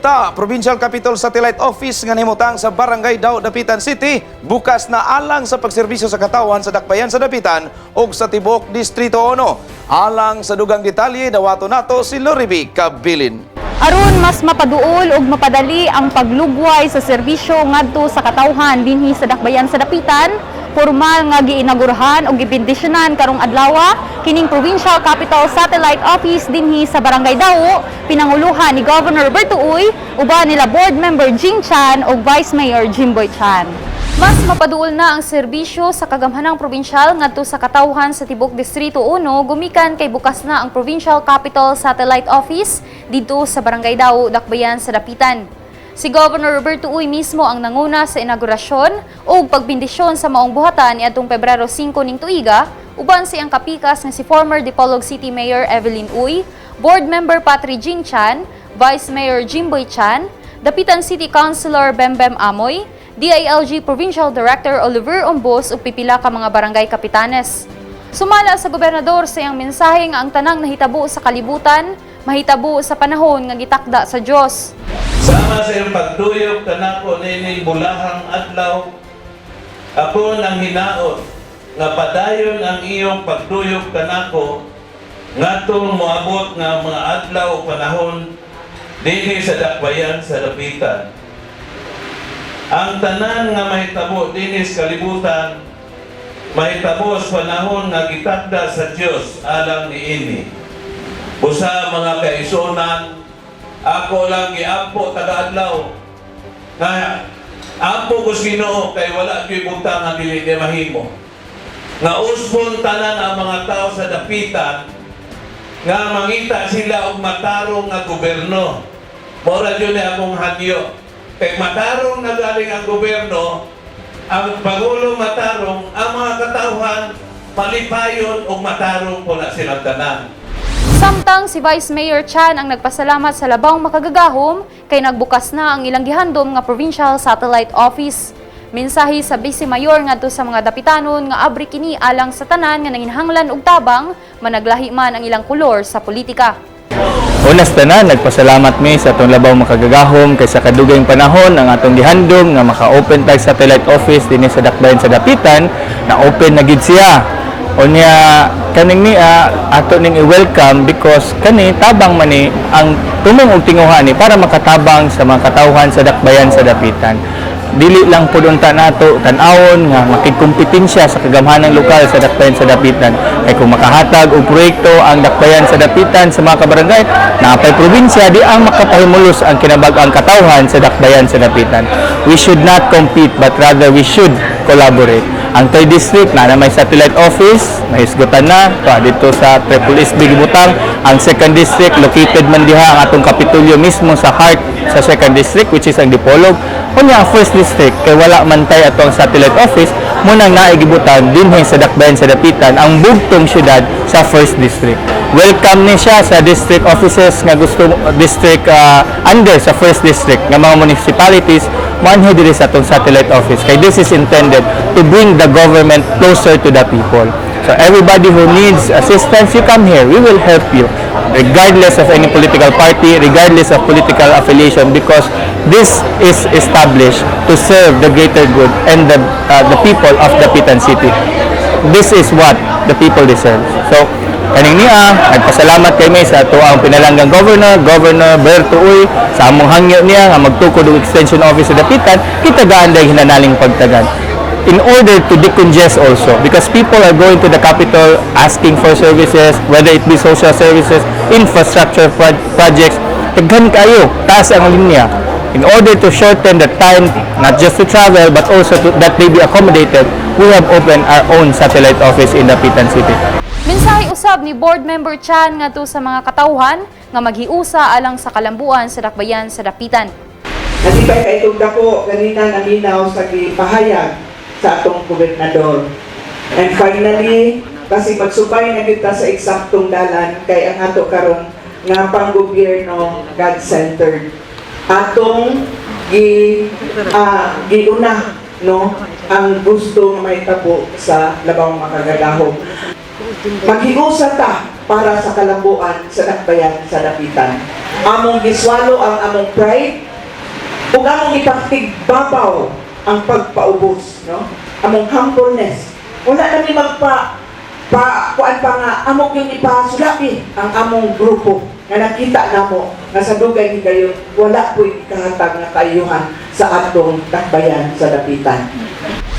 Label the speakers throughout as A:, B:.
A: balita, Provincial Capital Satellite Office nga nimutang sa Barangay Dao, Dapitan City, bukas na alang sa pagserbisyo sa katawan sa dakbayan sa Dapitan o sa Tibok Distrito 1. Alang sa dugang detalye, dawato nato si Loriby Cabilin.
B: Aron mas mapaduol ug mapadali ang paglugway sa serbisyo ngadto sa katawhan dinhi sa dakbayan sa Dapitan, formal nga giinagurahan ug gibindisyonan karong adlaw kining Provincial Capital Satellite Office dinhi sa Barangay Dao, pinanguluhan ni Governor Berto Uy, uban nila Board Member Jing Chan ug Vice Mayor Jimboy Chan. Mas mapaduol na ang serbisyo sa kagamhanang probinsyal ngadto sa katawhan sa Tibok Distrito 1 gumikan kay bukas na ang Provincial Capital Satellite Office dito sa Barangay Dao, dakbayan sa Dapitan. Si Governor Roberto Uy mismo ang nanguna sa inaugurasyon o pagbindisyon sa maong buhatan niadtong Pebrero 5 ning tuiga, uban siyang kapikas nga si former Dipolog City Mayor Evelyn Uy, Board Member Patri Jing Chan, Vice Mayor Jimboy Chan, Dapitan City Councilor Bembem Amoy, DILG Provincial Director Oliver Ombos ug pipila ka mga barangay kapitanes. Sumala sa gobernador sa iyang mensahe nga ang tanang nahitabo sa kalibutan, mahitabo sa panahon nga gitakda sa Dios.
C: Sama sa iyong pagtuyok kanako nining bulahang adlaw, ako nang hinaot nga padayon ang iyong pagtuyok kanako ngatong moabot nga mga adlaw o panahon dinhi sa dakbayan sa Dapitan. Ang tanan nga mahitabo dinhi sa kalibutan, mahitabo sa panahon nga gitakda sa Dios alang niini. Busa mga kaisunan, ako lang giampo taga-adlaw nga ampo ko Ginoo kay wala gyud butang nga dili di mahimo. Nga usbon tanan ang mga tao sa Dapitan nga mangita sila og matarong nga gobyerno. Mora jud akong hadyo. Kay matarong na galing ang gobyerno, ang Pangulo matarong, ang mga katauhan malipayon og matarong po na silang tanan.
B: Samtang si Vice Mayor Chan ang nagpasalamat sa labang makagagahom kay nagbukas na ang ilang gihandom nga Provincial Satellite Office. Mensahe sa Vice Mayor ngadto sa mga Dapitanon nga abri kini alang sa tanan nga nanginhanglan og tabang managlahi man ang ilang kolor sa politika.
D: Unas tanan, nagpasalamat mi sa atong labaw makagagahom kay sa kadugayng panahon ang atong gihandom nga maka-open tag satellite office dinhi sa dakbayan sa Dapitan, na open na gid siya. Unya kaning ni ato ning i-welcome because kani tabang man ni ang tumong og tinguhan ni para makatabang sa mga katawhan sa dakbayan sa Dapitan. Dili lang pud unta nato tan-awon nga makigkompetensya sa kagamhanang lokal sa dakbayan sa Dapitan. Kay kung makahatag og proyekto ang dakbayan sa Dapitan sa mga kabarangay, napay probinsya di ang makapahimulos ang kinabag-ang katawhan sa dakbayan sa Dapitan. We should not compete but rather we should collaborate. Ang 3rd district na may satellite office, nahisgutan na dito sa Triple SB Gibutang. Ang 2nd district located man diha ang atong kapitulyo mismo sa heart sa 2nd district which is ang Dipolog. Kunya ang 1st district kay wala man tay ato ang satellite office munang naigibutan dinhi sa dakbayan sa Dapitan ang bugtong syudad sa 1st district. Welcome ni siya sa district offices nga gusto district under sa 1st district nga mga municipalities manhi diri sa atong satellite office kay this is intended to bring the government closer to the people. So everybody who needs assistance, you come here. We will help you regardless of any political party, regardless of political affiliation, because this is established to serve the greater good and the people of Dapitan City. This is what the people deserve. So kaning niya, nagpasalamat kay sa ato ang pinalanggang Governor Berto Uy sa among hangyo niya nga magtukod og extension office sa Dapitan, kita gaanday hinanaling pagtagan. In order to decongest also, because people are going to the capital asking for services, whether it be social services, infrastructure projects, daghan kayo, taas ang linya. In order to shorten the time, not just to travel, but also that they be accommodated, we have opened our own satellite office in Dapitan City.
B: Mensahe usab ni Board Member Chan ngadto sa mga katawhan nga maghiusa alang sa kalambuan sa dakbayan sa Dapitan.
E: Natibay kay itong dako ganina naminaw sa gipahayag sa atong gobernador. And finally, kasi pagsubay na kita sa eksaktong dalan kay ang ato karon nga panggobyerno God-centered. Atong giuna no ang gusto nga mahitabo sa labang makagagahom. Maghiusa ta para sa kalambuan sa dakbayan sa dapitan. Among giswalo ang among pride ug among ipaktigbabaw ang pagpaubos, no? Among humbleness. Wala nami kuan pa nga among yung ipasulapi ang among grupo nga nakita namo nga sa dugay ni kayo wala po ikahatag nga kaayuhan sa atong dakbayan sa dapitan.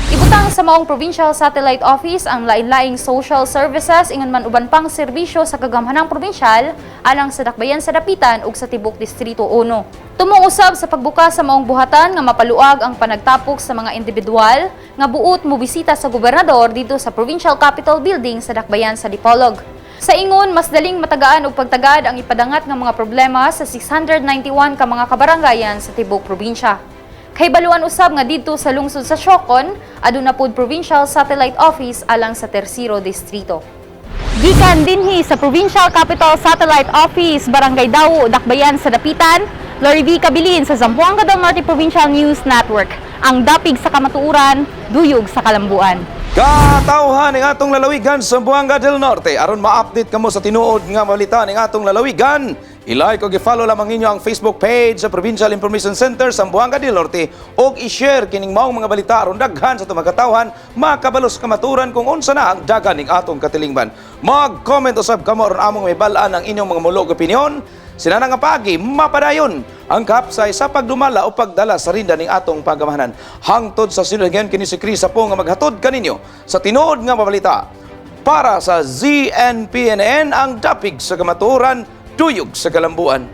B: Ibutang sa maong Provincial Satellite Office ang lain-laing social services ingon man uban pang serbisyo sa kagamhanang probinsyal alang sa dakbayan sa dapitan ug sa tibok distrito 1. Tumong usab sa pagbukas sa maong buhatan nga mapaluag ang panagtapok sa mga individual nga buot mobisita sa gobernador dito sa Provincial Capitol Building sa dakbayan sa Dipolog. Sa ingon, mas daling matagaan ug pagtagad ang ipadangat nga mga problema sa 691 ka mga kabarangayan sa tibok probinsya. Kay baluan usab nga dito sa lungsod sa Siocon, aduna pod Provincial Satellite Office alang sa Tercero Distrito. Gikan dinhi sa Provincial Capital Satellite Office, Barangay Dawo, Dakbayan sa Dapitan, Lori V. Kabilin sa Zamboanga del Norte Provincial News Network. Ang dapig sa kamatuuran, duyog sa kalambuan.
A: Katawhan ng atong lalawigan sa Zamboanga del Norte. Aron ma-update kamo sa tinuod nga balita ng atong lalawigan, i-like o i-follow lamang ninyo ang Facebook page sa Provincial Information Center Zamboanga del Norte o i-share kining maong mga balita aron daghan sa tumagatawhan makabalos kamaturan kung unsa na ang dagan ning atong katilingban. Mag-comment usab kamo aron among may balaan ang inyong mga mulog opinyon. Sinana nga pagi, mapadayon ang kapsay sa pagdumala o pagdala sa rinda ning atong pagamahanan. Hangtod sa sinulagyan kini si Chris po nga maghatod kaninyo sa tinuod nga mabalita. Para sa ZNPNN ang dapig sa kamaturan, tuyog sa kalambuan.